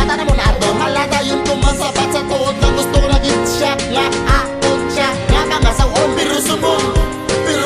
tana mo na doon. Malata yung tumasapat sa tuod na gusto ko naging siya. Nga akon siya, nga kangasaon. Pero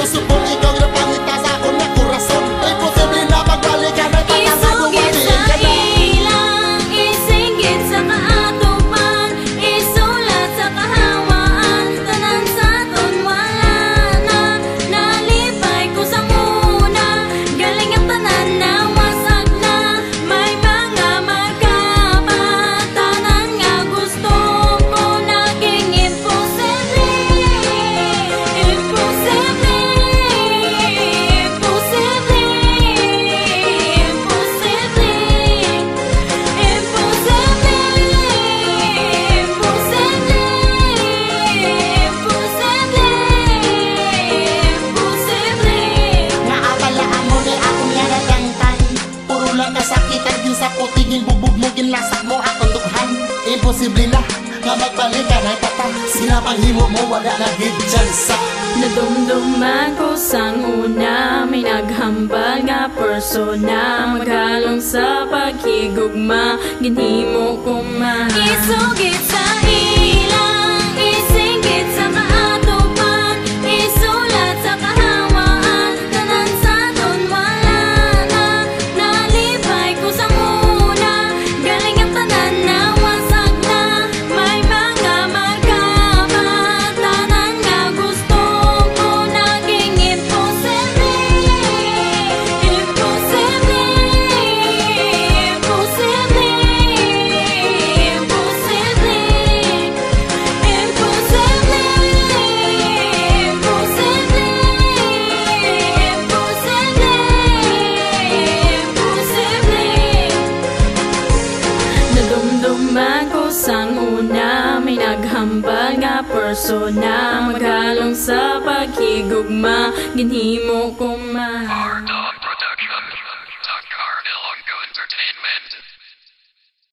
subong ikaw yung pangita sa akong na kurason. Imposible na magbalik ka na Isugit sa ilang, isinggit sa kaatupan, isulat sa kahawaan, tanan sa ton wala na, nalipay ko sa muna, galing ang tanan na wasag na, may mga magkapat, tanan nga gusto ko naging imposible, imposible, imposible. Naabalaan mo ni akong nga nagangtan. Puro lang kasakitan yung sa putiging bubog mo ginlasak mo akong dughan. Imposible na nga magbalik ka na tata. Sinapanghimo mo wala na gidyan sa Nadumduman ko sang una, may naghambal nga persona, maghalong sa paghigugma, ginhimo ko man. Isugit sa ilang, isinggit sa kaatupan, isulat sa kahawaan, tanan sa ton wala na, nalipay ko sa muna, galing ang tanan na wasag na, may mga magkapat, tanan nga gusto ko naging imposible, imposible, imposible, imposible, Nadumduman ko sang una, may naghambal nga persona, maghalong sa paghigugma, ginhimo ko man.